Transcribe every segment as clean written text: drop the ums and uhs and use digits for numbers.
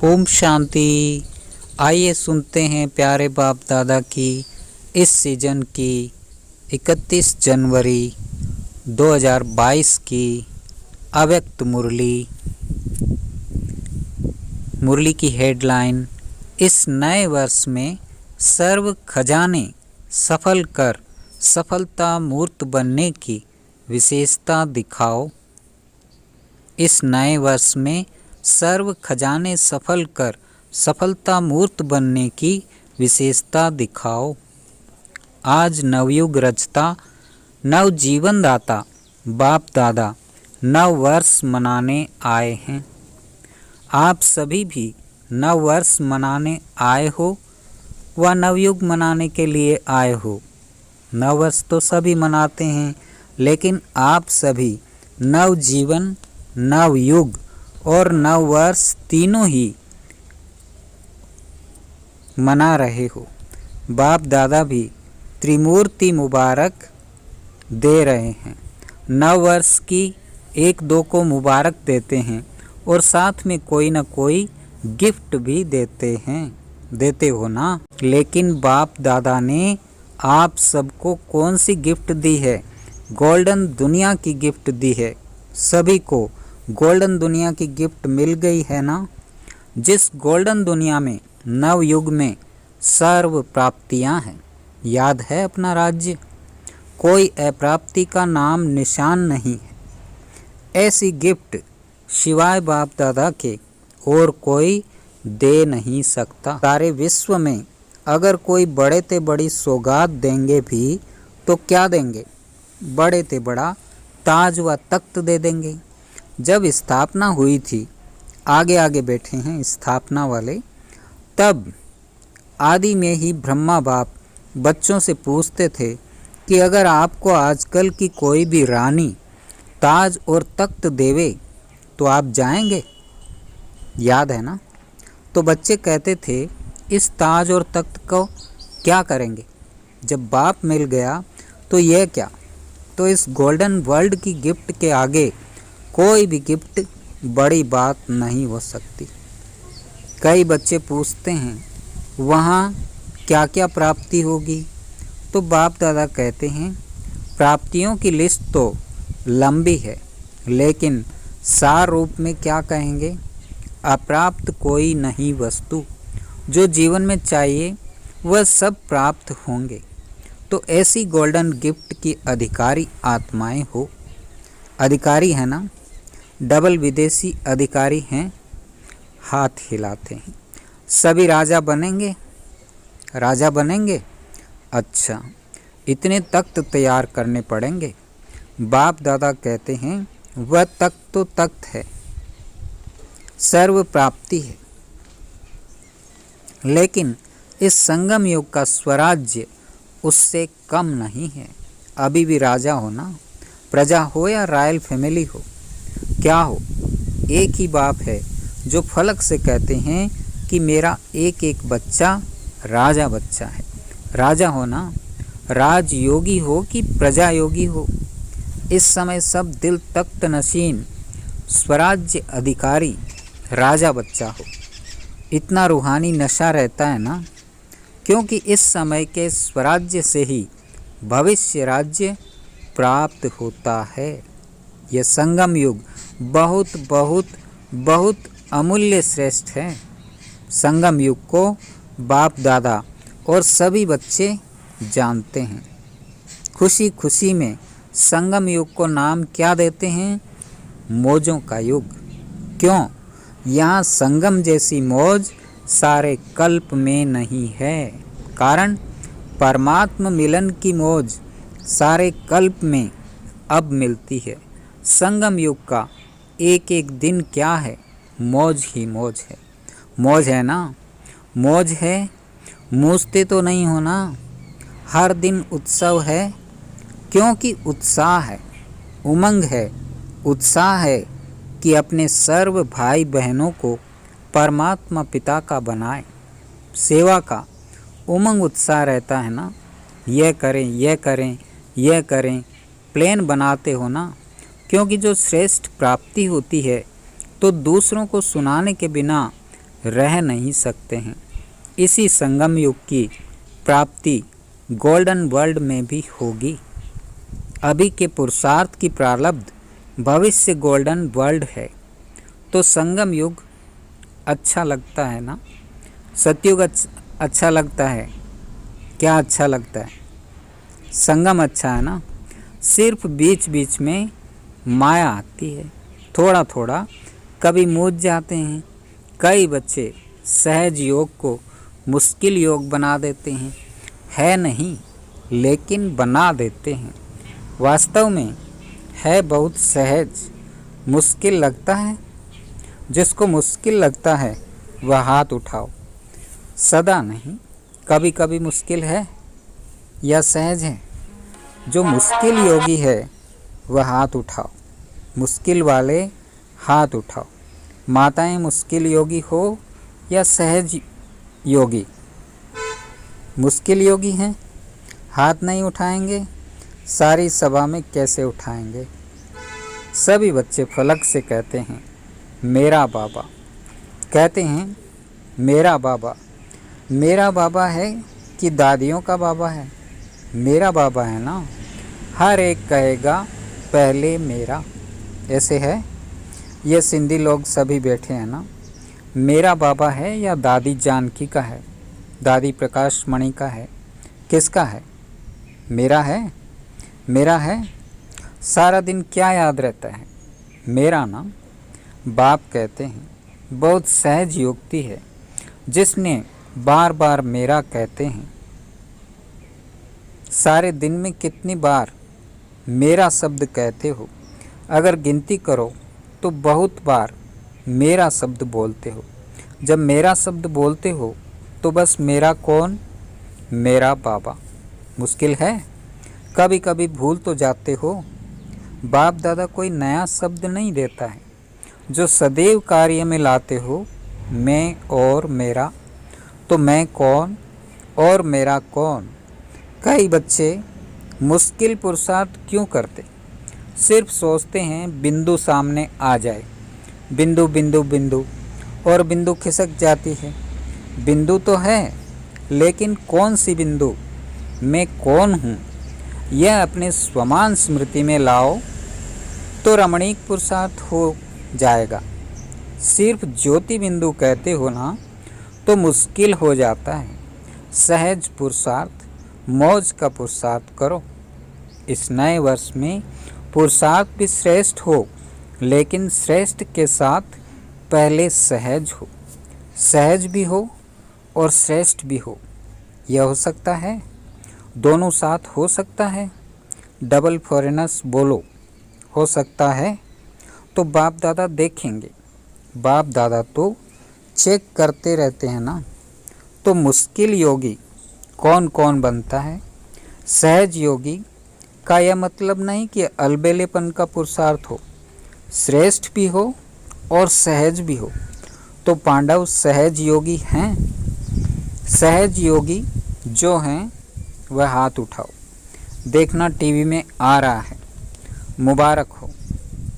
ओम शांति। आइए सुनते हैं प्यारे बाप दादा की इस सीजन की 31 जनवरी 2022 की अव्यक्त मुरली की हेडलाइन। इस नए वर्ष में सर्व खजाने सफल कर सफलता मूर्त बनने की विशेषता दिखाओ। इस नए वर्ष में सर्व खजाने सफल कर सफलता मूर्त बनने की विशेषता दिखाओ। आज नवयुग रचता नव जीवन दाता बाप दादा नव वर्ष मनाने आए हैं। आप सभी भी नव वर्ष मनाने आए हो व नवयुग मनाने के लिए आए हो। नव वर्ष तो सभी मनाते हैं, लेकिन आप सभी नव जीवन, नव युग और नव वर्ष तीनों ही मना रहे हो। बाप दादा भी त्रिमूर्ति मुबारक दे रहे हैं। नव वर्ष की एक दो को मुबारक देते हैं और साथ में कोई ना कोई गिफ्ट भी देते हो ना। लेकिन बाप दादा ने आप सबको कौन सी गिफ्ट दी है? गोल्डन दुनिया की गिफ्ट दी है। सभी को गोल्डन दुनिया की गिफ्ट मिल गई है ना। जिस गोल्डन दुनिया में नव युग में सर्व प्राप्तियां हैं। याद है अपना राज्य, कोई अप्राप्ति का नाम निशान नहीं है। ऐसी गिफ्ट शिवाय बाप दादा के और कोई दे नहीं सकता। सारे विश्व में अगर कोई बड़े ते बड़ी सौगात देंगे भी तो क्या देंगे? बड़े ते बड़ा ताज व तख्त दे देंगे। जब स्थापना हुई थी, आगे आगे बैठे हैं स्थापना वाले, तब आदि में ही ब्रह्मा बाप बच्चों से पूछते थे कि अगर आपको आजकल की कोई भी रानी ताज और तख्त देवे तो आप जाएंगे? याद है ना। तो बच्चे कहते थे इस ताज और तख्त को क्या करेंगे? जब बाप मिल गया तो यह क्या, तो इस गोल्डन वर्ल्ड की गिफ्ट के आगे कोई भी गिफ्ट बड़ी बात नहीं हो सकती। कई बच्चे पूछते हैं वहाँ क्या क्या प्राप्ति होगी? तो बाप दादा कहते हैं प्राप्तियों की लिस्ट तो लंबी है, लेकिन सार रूप में क्या कहेंगे? अप्राप्त कोई नहीं वस्तु, जो जीवन में चाहिए वह सब प्राप्त होंगे। तो ऐसी गोल्डन गिफ्ट की अधिकारी आत्माएं हो। अधिकारी है ना, डबल विदेशी अधिकारी हैं। हाथ हिलाते हैं। सभी राजा बनेंगे? राजा बनेंगे? अच्छा, इतने तख्त तैयार करने पड़ेंगे। बाप दादा कहते हैं वह तख्त तो तख्त है, सर्व प्राप्ति है, लेकिन इस संगम युग का स्वराज्य उससे कम नहीं है। अभी भी राजा हो ना, प्रजा हो या रॉयल फैमिली हो, क्या हो, एक ही बाप है जो फलक से कहते हैं कि मेरा एक एक बच्चा राजा बच्चा है। राजा हो ना, राजयोगी हो कि प्रजा योगी हो। इस समय सब दिल तख्त नशीन स्वराज्य अधिकारी राजा बच्चा हो। इतना रूहानी नशा रहता है ना, क्योंकि इस समय के स्वराज्य से ही भविष्य राज्य प्राप्त होता है। यह संगम युग बहुत बहुत बहुत अमूल्य श्रेष्ठ है। संगम युग को बाप दादा और सभी बच्चे जानते हैं। खुशी खुशी में संगम युग को नाम क्या देते हैं? मौजों का युग। क्यों? यहाँ संगम जैसी मौज सारे कल्प में नहीं है। कारण परमात्मा मिलन की मौज सारे कल्प में अब मिलती है। संगम युग का एक एक दिन क्या है? मौज ही मौज है। मौज है ना, मौज है। मूझते तो नहीं हो ना। हर दिन उत्सव है, क्योंकि उत्साह है, उमंग है, उत्साह है कि अपने सर्व भाई बहनों को परमात्मा पिता का बनाए। सेवा का उमंग उत्साह रहता है ना। यह करें, यह करें, यह करें, प्लान बनाते हो ना। क्योंकि जो श्रेष्ठ प्राप्ति होती है तो दूसरों को सुनाने के बिना रह नहीं सकते हैं। इसी संगम युग की प्राप्ति गोल्डन वर्ल्ड में भी होगी। अभी के पुरुषार्थ की प्रारब्ध भविष्य गोल्डन वर्ल्ड है। तो संगम युग अच्छा लगता है ना? सतयुग अच्छा लगता है? क्या अच्छा लगता है? संगम अच्छा है ना? सिर्फ बीच बीच में माया आती है, थोड़ा थोड़ा कभी मूझ जाते हैं। कई बच्चे सहज योग को मुश्किल योग बना देते हैं। है नहीं, लेकिन बना देते हैं। वास्तव में है बहुत सहज। मुश्किल लगता है? जिसको मुश्किल लगता है वह हाथ उठाओ। सदा नहीं, कभी कभी मुश्किल है या सहज है? जो मुश्किल योगी है वह हाथ उठाओ। मुश्किल वाले हाथ उठाओ। माताएं मुश्किल योगी हो या सहज योगी? मुश्किल योगी हैं, हाथ नहीं उठाएंगे, सारी सभा में कैसे उठाएंगे? सभी बच्चे फलक से कहते हैं मेरा बाबा। कहते हैं मेरा बाबा। मेरा बाबा है कि दादियों का बाबा है? मेरा बाबा है ना। हर एक कहेगा पहले मेरा। ऐसे है, ये सिंधी लोग सभी बैठे हैं ना। मेरा बाबा है या दादी जानकी का है, दादी प्रकाश मणि का है, किसका है? मेरा है। मेरा है। सारा दिन क्या याद रहता है? मेरा ना। बाप कहते हैं बहुत सहज युक्ति है जिसने बार बार मेरा कहते हैं। सारे दिन में कितनी बार मेरा शब्द कहते हो? अगर गिनती करो तो बहुत बार मेरा शब्द बोलते हो। जब मेरा शब्द बोलते हो तो बस मेरा कौन? मेरा बाबा। मुश्किल है? कभी कभी भूल तो जाते हो। बाप दादा कोई नया शब्द नहीं देता है जो सदैव कार्य में लाते हो। मैं और मेरा। तो मैं कौन और मेरा कौन? कई बच्चे मुश्किल पुरुषार्थ क्यों करते? सिर्फ सोचते हैं बिंदु सामने आ जाए। बिंदु बिंदु बिंदु और बिंदु खिसक जाती है। बिंदु तो है, लेकिन कौन सी बिंदु? मैं कौन हूँ? यह अपने स्वमान स्मृति में लाओ तो रमणीक पुरुषार्थ हो जाएगा। सिर्फ ज्योति बिंदु कहते हो ना तो मुश्किल हो जाता है। सहज पुरुषार्थ, मौज का पुरुषार्थ करो। इस नए वर्ष में पुरुषार्थ भी श्रेष्ठ हो, लेकिन श्रेष्ठ के साथ पहले सहज हो। सहज भी हो और श्रेष्ठ भी हो। यह हो सकता है? दोनों साथ हो सकता है? डबल फॉरेनर्स बोलो, हो सकता है? तो बाप दादा देखेंगे। बाप दादा तो चेक करते रहते हैं ना। तो मुश्किल योगी कौन कौन बनता है? सहज योगी का यह मतलब नहीं कि अलबेलेपन का पुरुषार्थ हो, श्रेष्ठ भी हो और सहज भी हो। तो पांडव सहज योगी हैं? सहज योगी जो हैं वह हाथ उठाओ। देखना टीवी में आ रहा है, मुबारक हो।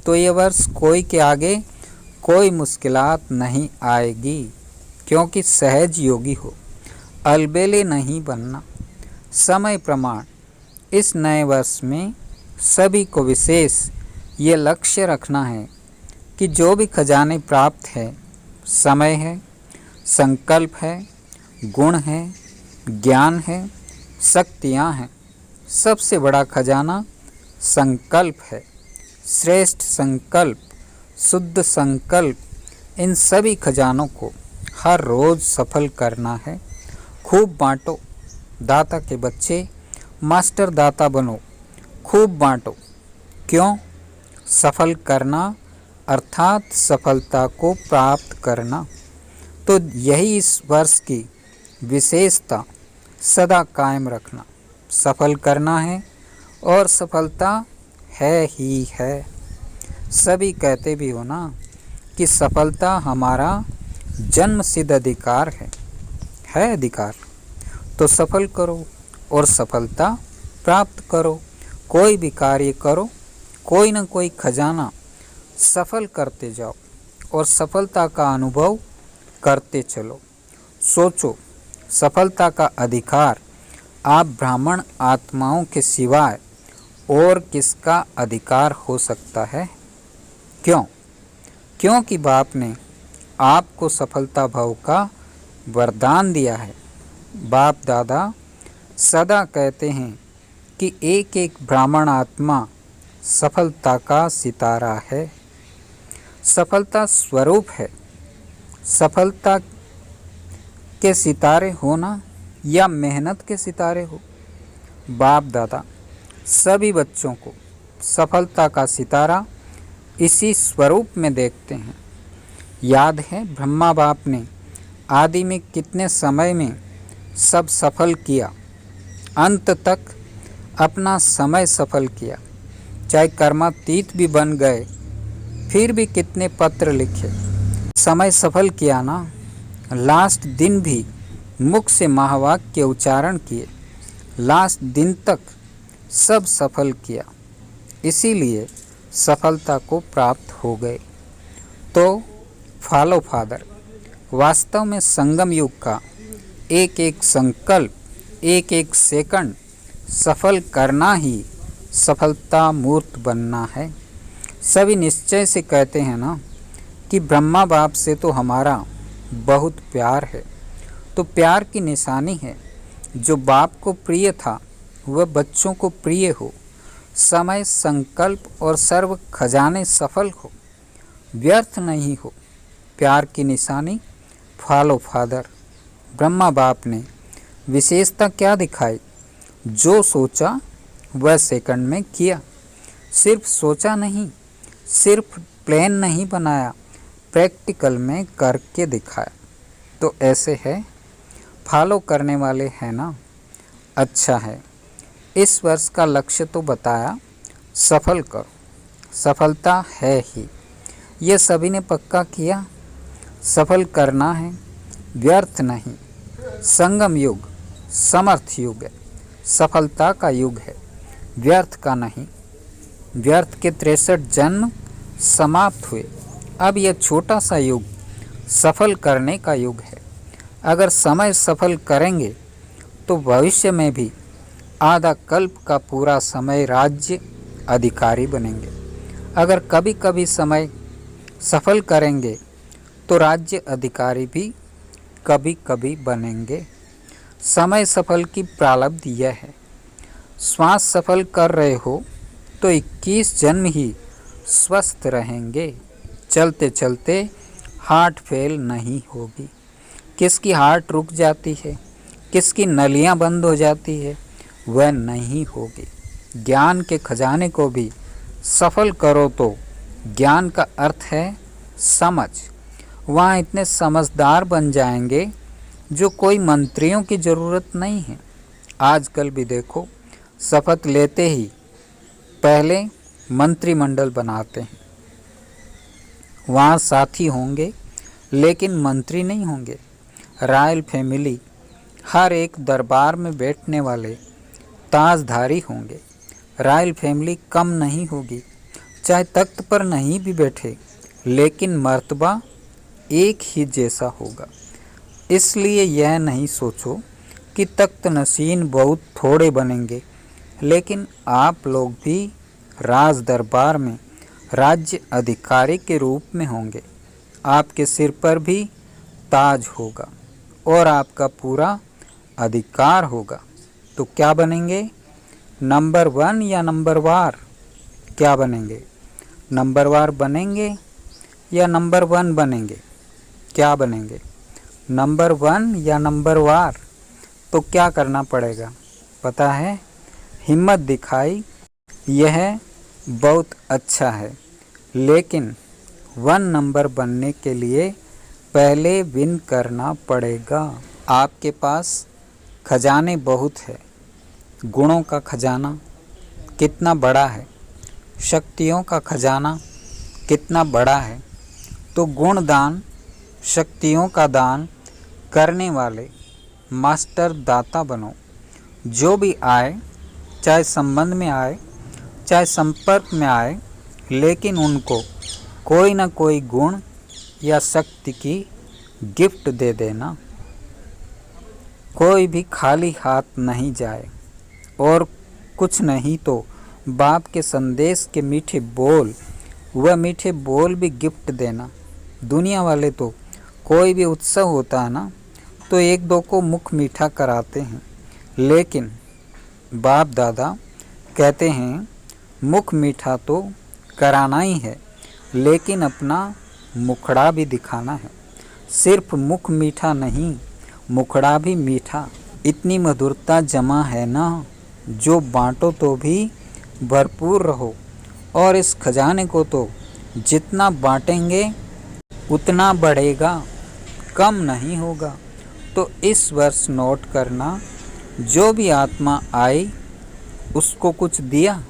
तो ये वर्ष कोई के आगे कोई मुश्किलात नहीं आएगी, क्योंकि सहज योगी हो। अलबेले नहीं बनना। समय प्रमाण इस नए वर्ष में सभी को विशेष ये लक्ष्य रखना है कि जो भी खजाने प्राप्त है, समय है, संकल्प है, गुण है, ज्ञान है, शक्तियाँ हैं, सबसे बड़ा खजाना संकल्प है। श्रेष्ठ संकल्प, शुद्ध संकल्प, इन सभी खजानों को हर रोज़ सफल करना है। खूब बांटो। दाता के बच्चे मास्टर दाता बनो। खूब बांटो। क्यों? सफल करना अर्थात सफलता को प्राप्त करना। तो यही इस वर्ष की विशेषता सदा कायम रखना। सफल करना है और सफलता है ही है। सभी कहते भी हो ना कि सफलता हमारा जन्म सिद्ध अधिकार है अधिकार। तो सफल करो और सफलता प्राप्त करो। कोई भी कार्य करो, कोई न कोई खजाना सफल करते जाओ और सफलता का अनुभव करते चलो। सोचो, सफलता का अधिकार आप ब्राह्मण आत्माओं के सिवाय और किसका अधिकार हो सकता है? क्यों? क्योंकि बाप ने आपको सफलता भाव का वरदान दिया है। बाप दादा सदा कहते हैं कि एक एक ब्राह्मण आत्मा सफलता का सितारा है, सफलता स्वरूप है। सफलता के सितारे होना या मेहनत के सितारे हो, बाप दादा सभी बच्चों को सफलता का सितारा इसी स्वरूप में देखते हैं। याद है ब्रह्मा बाप ने आदि में कितने समय में सब सफल किया, अंत तक अपना समय सफल किया। चाहे कर्मातीत भी बन गए फिर भी कितने पत्र लिखे, समय सफल किया ना। लास्ट दिन भी मुख से महावाक्य उच्चारण किए, लास्ट दिन तक सब सफल किया, इसीलिए सफलता को प्राप्त हो गए। तो फॉलो फादर, वास्तव में संगम युग का एक एक संकल्प, एक एक सेकंड सफल करना ही सफलता मूर्त बनना है। सभी निश्चय से कहते हैं ना कि ब्रह्मा बाप से तो हमारा बहुत प्यार है। तो प्यार की निशानी है, जो बाप को प्रिय था वह बच्चों को प्रिय हो, समय संकल्प और सर्व खजाने सफल हो, व्यर्थ नहीं हो। प्यार की निशानी फॉलो फादर। ब्रह्मा बाप ने विशेषता क्या दिखाई? जो सोचा वह सेकंड में किया। सिर्फ सोचा नहीं, सिर्फ प्लान नहीं बनाया, प्रैक्टिकल में करके दिखाया। तो ऐसे है, फॉलो करने वाले हैं ना? अच्छा है। इस वर्ष का लक्ष्य तो बताया, सफल करो, सफलता है ही, ये सभी ने पक्का किया। सफल करना है, व्यर्थ नहीं। संगम युग समर्थ युग है, सफलता का युग है, व्यर्थ का नहीं। व्यर्थ के 63 जन्म समाप्त हुए, अब यह छोटा सा युग सफल करने का युग है। अगर समय सफल करेंगे तो भविष्य में भी आधा कल्प का पूरा समय राज्य अधिकारी बनेंगे। अगर कभी कभी समय सफल करेंगे तो राज्य अधिकारी भी कभी कभी बनेंगे। समय सफल की प्रारब्ध यह है। श्वास सफल कर रहे हो तो 21 जन्म ही स्वस्थ रहेंगे। चलते चलते हार्ट फेल नहीं होगी। किसकी हार्ट रुक जाती है, किसकी नलियां बंद हो जाती है, वह नहीं होगी। ज्ञान के खजाने को भी सफल करो तो ज्ञान का अर्थ है समझ। वहाँ इतने समझदार बन जाएंगे जो कोई मंत्रियों की ज़रूरत नहीं है। आजकल भी देखो, शपथ लेते ही पहले मंत्रिमंडल बनाते हैं। वहाँ साथी होंगे लेकिन मंत्री नहीं होंगे। रॉयल फैमिली हर एक दरबार में बैठने वाले ताजधारी होंगे। रॉयल फैमिली कम नहीं होगी, चाहे तख्त पर नहीं भी बैठे, लेकिन मर्तबा एक ही जैसा होगा। इसलिए यह नहीं सोचो कि तख्त नशीन बहुत थोड़े बनेंगे, लेकिन आप लोग भी राज दरबार में राज्य अधिकारी के रूप में होंगे। आपके सिर पर भी ताज होगा और आपका पूरा अधिकार होगा। तो क्या बनेंगे? नंबर 1 या नंबर वार? क्या बनेंगे? नंबर वार बनेंगे या नंबर 1 बनेंगे? क्या बनेंगे? नंबर 1 या नंबर वार? तो क्या करना पड़ेगा पता है? हिम्मत दिखाई, यह बहुत अच्छा है, लेकिन 1 नंबर बनने के लिए पहले विन करना पड़ेगा। आपके पास खजाने बहुत है। गुणों का खजाना कितना बड़ा है, शक्तियों का खजाना कितना बड़ा है। तो गुण दान, शक्तियों का दान करने वाले मास्टर दाता बनो। जो भी आए, चाहे संबंध में आए, चाहे संपर्क में आए, लेकिन उनको कोई ना कोई गुण या शक्ति की गिफ्ट दे देना। कोई भी खाली हाथ नहीं जाए और कुछ नहीं तो बाप के संदेश के मीठे बोल, वह मीठे बोल भी गिफ्ट देना। दुनिया वाले तो कोई भी उत्सव होता है ना तो एक दो को मुख मीठा कराते हैं, लेकिन बाप दादा कहते हैं मुख मीठा तो कराना ही है, लेकिन अपना मुखड़ा भी दिखाना है। सिर्फ मुख मीठा नहीं, मुखड़ा भी मीठा। इतनी मधुरता जमा है ना, जो बांटो तो भी भरपूर रहो। और इस खजाने को तो जितना बांटेंगे उतना बढ़ेगा, कम नहीं होगा। तो इस वर्ष नोट करना, जो भी आत्मा आई उसको कुछ दिया।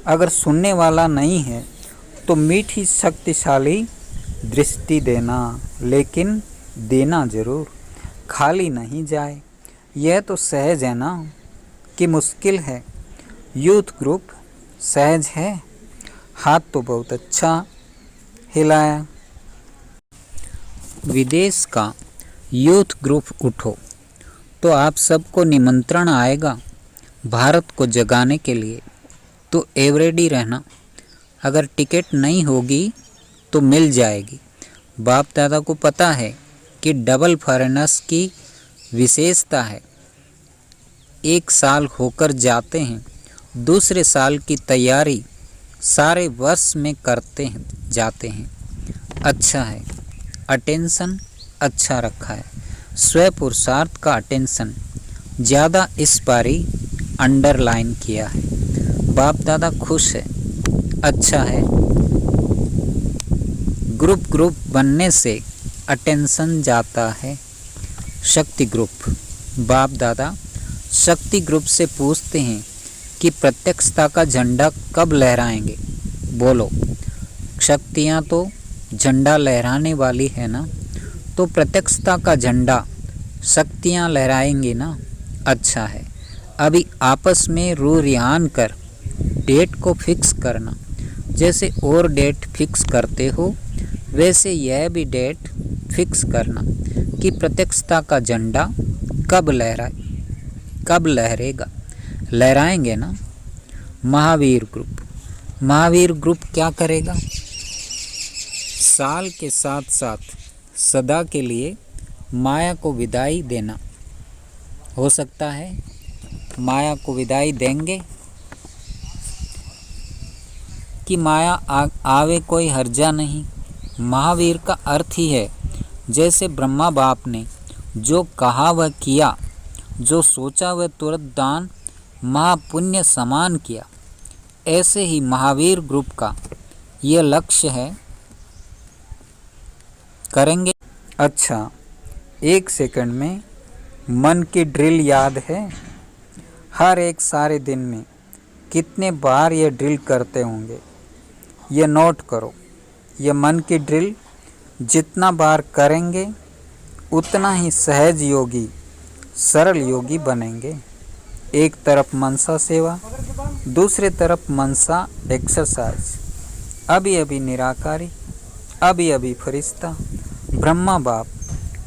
अगर सुनने वाला नहीं है तो मीठी शक्तिशाली दृष्टि देना, लेकिन देना जरूर, खाली नहीं जाए। यह तो सहज है ना कि मुश्किल है। यूथ ग्रुप सहज है। हाथ तो बहुत अच्छा हिलाया। विदेश का यूथ ग्रुप उठो तो आप सबको निमंत्रण आएगा भारत को जगाने के लिए, तो एवरेडी रहना। अगर टिकट नहीं होगी तो मिल जाएगी। बाप दादा को पता है कि डबल फॉरेनर्स की विशेषता है। एक साल होकर जाते हैं, दूसरे साल की तैयारी सारे वर्ष में करते हैं जाते हैं। अच्छा है, अटेंशन अच्छा रखा है। स्व पुरुषार्थ का अटेंशन ज़्यादा इस बारी अंडरलाइन किया है। बाप दादा खुश है। अच्छा है, ग्रुप बनने से अटेंशन जाता है। शक्ति ग्रुप। बाप दादा शक्ति ग्रुप से पूछते हैं कि प्रत्यक्षता का झंडा कब लहराएंगे। बोलो, शक्तियाँ तो झंडा लहराने वाली है ना, तो प्रत्यक्षता का झंडा शक्तियाँ लहराएंगी ना। अच्छा है, अभी आपस में रू रिहान कर डेट को फिक्स करना। जैसे और डेट फिक्स करते हो वैसे यह भी डेट फिक्स करना कि प्रत्यक्षता का झंडा कब लहरेगा। लहराएंगे ना। महावीर ग्रुप। महावीर ग्रुप क्या करेगा? साल के साथ साथ सदा के लिए माया को विदाई देना। हो सकता है माया को विदाई देंगे कि माया आवे कोई हर्जा नहीं। महावीर का अर्थ ही है जैसे ब्रह्मा बाप ने जो कहा वह किया, जो सोचा वह तुरंत दान महापुण्य समान किया। ऐसे ही महावीर ग्रुप का यह लक्ष्य है। करेंगे। अच्छा, 1 सेकंड में मन की ड्रिल याद है? हर एक सारे दिन में कितने बार ये ड्रिल करते होंगे, ये नोट करो। ये मन की ड्रिल जितना बार करेंगे उतना ही सहज योगी, सरल योगी बनेंगे। एक तरफ मनसा सेवा, दूसरे तरफ मनसा एक्सरसाइज। अभी अभी निराकारी, अभी अभी फरिश्ता। ब्रह्मा बाप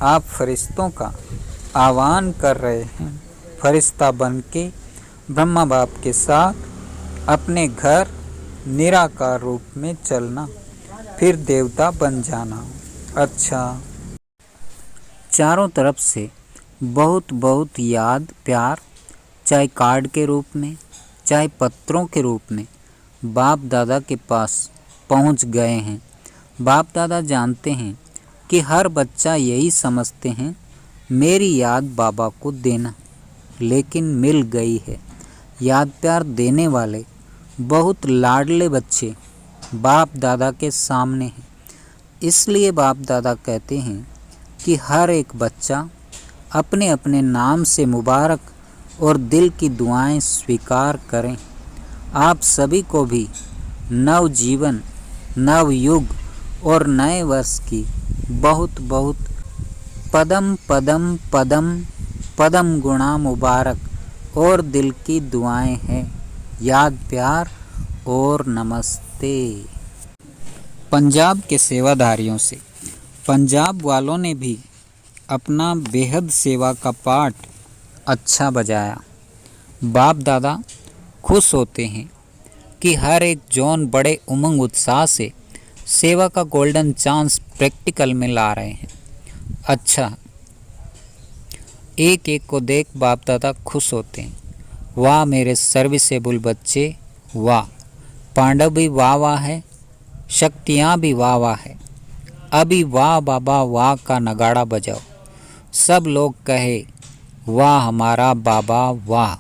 आप फरिश्तों का आह्वान कर रहे हैं। फरिश्ता बन के ब्रह्मा बाप के साथ अपने घर निराकार रूप में चलना, फिर देवता बन जाना। अच्छा, चारों तरफ से बहुत बहुत याद प्यार, चाहे कार्ड के रूप में चाहे पत्रों के रूप में बाप दादा के पास पहुंच गए हैं। बाप दादा जानते हैं कि हर बच्चा यही समझते हैं मेरी याद बाबा को देना, लेकिन मिल गई है। याद प्यार देने वाले बहुत लाडले बच्चे बाप दादा के सामने हैं। इसलिए बाप दादा कहते हैं कि हर एक बच्चा अपने अपने नाम से मुबारक और दिल की दुआएं स्वीकार करें। आप सभी को भी नव जीवन, नव युग और नए वर्ष की बहुत बहुत पदम पदम पदम पदम गुणा मुबारक और दिल की दुआएं हैं। याद प्यार और नमस्ते। पंजाब के सेवाधारियों से पंजाब वालों ने भी अपना बेहद सेवा का पाठ अच्छा बजाया। बाप दादा खुश होते हैं कि हर एक जॉन बड़े उमंग उत्साह से सेवा का गोल्डन चांस प्रैक्टिकल में ला रहे हैं। अच्छा, एक एक को देख बाप दादा खुश होते हैं। वाह मेरे सर्विसेबल बच्चे, वाह। पांडव भी वाह वाह है, शक्तियाँ भी वाह वाह है। अभी वाह बाबा वाह का नगाड़ा बजाओ, सब लोग कहे वाह हमारा बाबा वाह।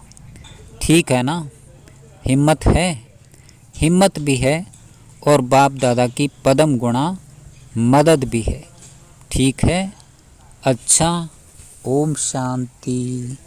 ठीक है ना? हिम्मत है? हिम्मत भी है और बाप दादा की पदम गुणा मदद भी है। ठीक है? अच्छा, ओम शांति।